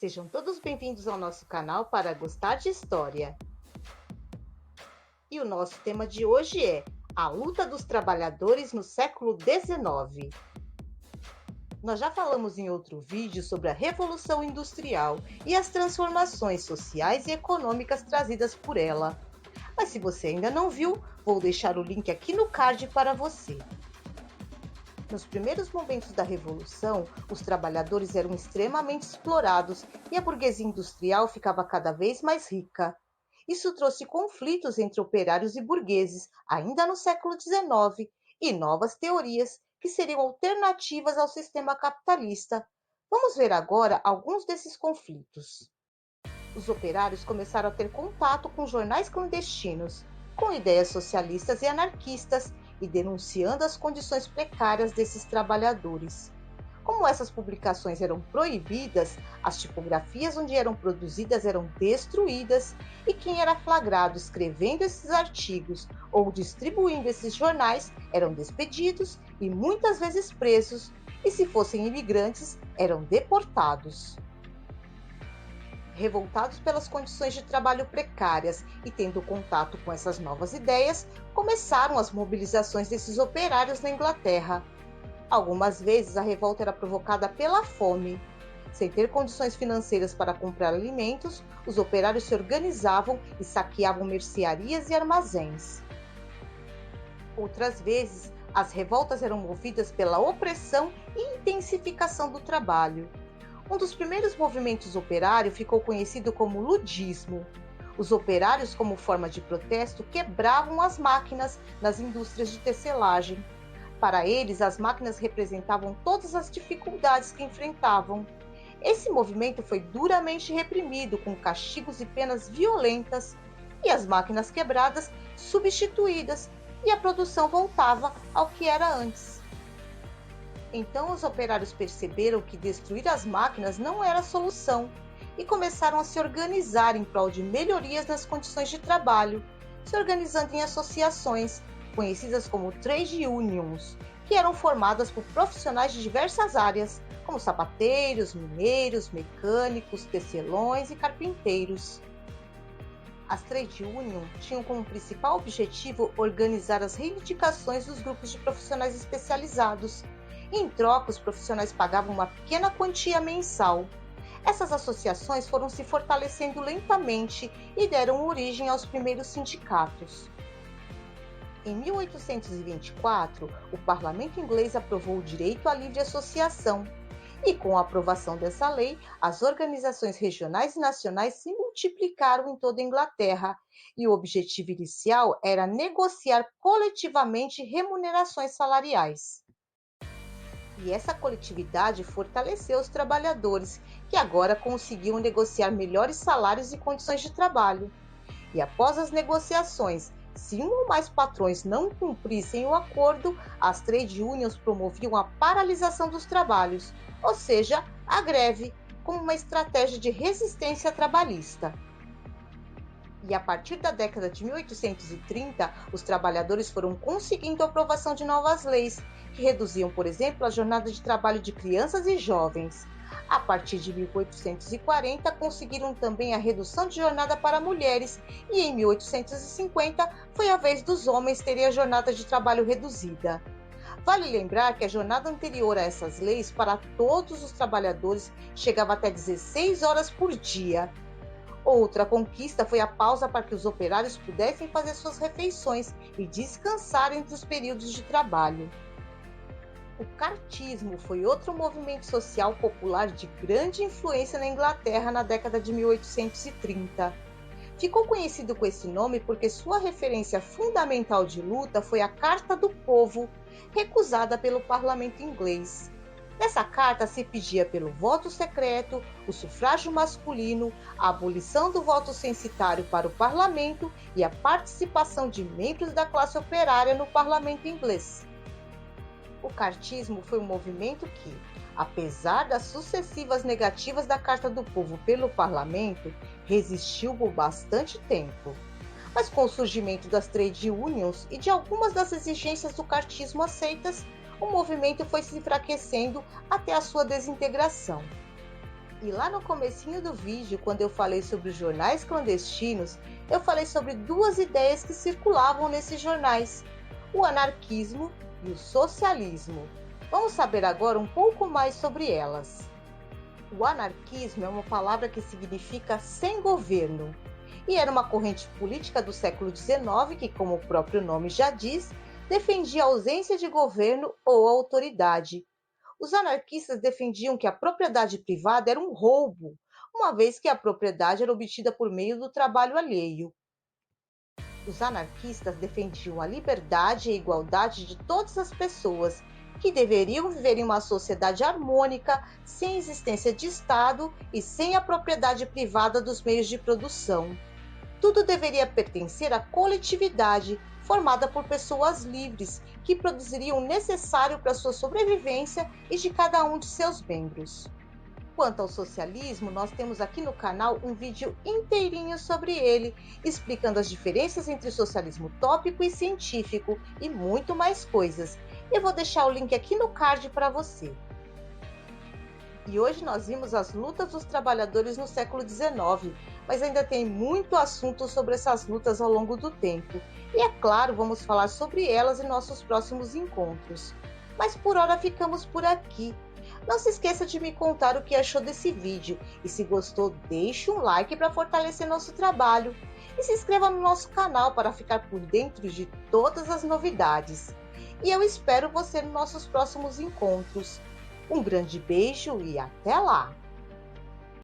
Sejam todos bem-vindos ao nosso canal para gostar de história. E o nosso tema de hoje é a luta dos trabalhadores no século XIX. Nós já falamos em outro vídeo sobre a Revolução Industrial e as transformações sociais e econômicas trazidas por ela. Mas se você ainda não viu, vou deixar o link aqui no card para você. Nos primeiros momentos da Revolução, os trabalhadores eram extremamente explorados e a burguesia industrial ficava cada vez mais rica. Isso trouxe conflitos entre operários e burgueses, ainda no século XIX, e novas teorias que seriam alternativas ao sistema capitalista. Vamos ver agora alguns desses conflitos. Os operários começaram a ter contato com jornais clandestinos, com ideias socialistas e anarquistas, e denunciando as condições precárias desses trabalhadores. Como essas publicações eram proibidas, as tipografias onde eram produzidas eram destruídas e quem era flagrado escrevendo esses artigos ou distribuindo esses jornais eram despedidos e muitas vezes presos, e se fossem imigrantes, eram deportados. Revoltados pelas condições de trabalho precárias e tendo contato com essas novas ideias, começaram as mobilizações desses operários na Inglaterra. Algumas vezes a revolta era provocada pela fome. Sem ter condições financeiras para comprar alimentos, os operários se organizavam e saqueavam mercearias e armazéns. Outras vezes, as revoltas eram movidas pela opressão e intensificação do trabalho. Um dos primeiros movimentos operários ficou conhecido como ludismo. Os operários, como forma de protesto, quebravam as máquinas nas indústrias de tecelagem. Para eles, as máquinas representavam todas as dificuldades que enfrentavam. Esse movimento foi duramente reprimido, com castigos e penas violentas, e as máquinas quebradas substituídas, e a produção voltava ao que era antes. Então os operários perceberam que destruir as máquinas não era a solução e começaram a se organizar em prol de melhorias nas condições de trabalho, se organizando em associações, conhecidas como trade unions, que eram formadas por profissionais de diversas áreas, como sapateiros, mineiros, mecânicos, tecelões e carpinteiros. As trade unions tinham como principal objetivo organizar as reivindicações dos grupos de profissionais especializados. Em troca, os profissionais pagavam uma pequena quantia mensal. Essas associações foram se fortalecendo lentamente e deram origem aos primeiros sindicatos. Em 1824, o parlamento inglês aprovou o direito à livre associação, e com a aprovação dessa lei, as organizações regionais e nacionais se multiplicaram em toda a Inglaterra, e o objetivo inicial era negociar coletivamente remunerações salariais. E essa coletividade fortaleceu os trabalhadores, que agora conseguiam negociar melhores salários e condições de trabalho. E após as negociações, se um ou mais patrões não cumprissem o acordo, as trade unions promoviam a paralisação dos trabalhos, ou seja, a greve, como uma estratégia de resistência trabalhista. E a partir da década de 1830, os trabalhadores foram conseguindo a aprovação de novas leis, que reduziam, por exemplo, a jornada de trabalho de crianças e jovens. A partir de 1840, conseguiram também a redução de jornada para mulheres, e em 1850 foi a vez dos homens terem a jornada de trabalho reduzida. Vale lembrar que a jornada anterior a essas leis, para todos os trabalhadores, chegava até 16 horas por dia. Outra conquista foi a pausa para que os operários pudessem fazer suas refeições e descansar entre os períodos de trabalho. O cartismo foi outro movimento social popular de grande influência na Inglaterra na década de 1830. Ficou conhecido com esse nome porque sua referência fundamental de luta foi a Carta do Povo, recusada pelo parlamento inglês. Nessa carta se pedia pelo voto secreto, o sufrágio masculino, a abolição do voto censitário para o parlamento e a participação de membros da classe operária no parlamento inglês. O cartismo foi um movimento que, apesar das sucessivas negativas da Carta do Povo pelo parlamento, resistiu por bastante tempo. Mas com o surgimento das trade unions e de algumas das exigências do cartismo aceitas, o movimento foi se enfraquecendo até a sua desintegração. E lá no comecinho do vídeo, quando eu falei sobre os jornais clandestinos, eu falei sobre duas ideias que circulavam nesses jornais: o anarquismo e o socialismo. Vamos saber agora um pouco mais sobre elas. O anarquismo é uma palavra que significa sem governo e era uma corrente política do século XIX que, como o próprio nome já diz, defendia a ausência de governo ou autoridade. Os anarquistas defendiam que a propriedade privada era um roubo, uma vez que a propriedade era obtida por meio do trabalho alheio. Os anarquistas defendiam a liberdade e a igualdade de todas as pessoas, que deveriam viver em uma sociedade harmônica, sem existência de Estado e sem a propriedade privada dos meios de produção. Tudo deveria pertencer à coletividade, formada por pessoas livres, que produziriam o necessário para sua sobrevivência e de cada um de seus membros. Quanto ao socialismo, nós temos aqui no canal um vídeo inteirinho sobre ele, explicando as diferenças entre socialismo utópico e científico e muito mais coisas. Eu vou deixar o link aqui no card para você. E hoje nós vimos as lutas dos trabalhadores no século XIX, mas ainda tem muito assunto sobre essas lutas ao longo do tempo. E é claro, vamos falar sobre elas em nossos próximos encontros. Mas por hora ficamos por aqui. Não se esqueça de me contar o que achou desse vídeo e se gostou, deixe um like para fortalecer nosso trabalho e se inscreva no nosso canal para ficar por dentro de todas as novidades. E eu espero você nos nossos próximos encontros. Um grande beijo e até lá!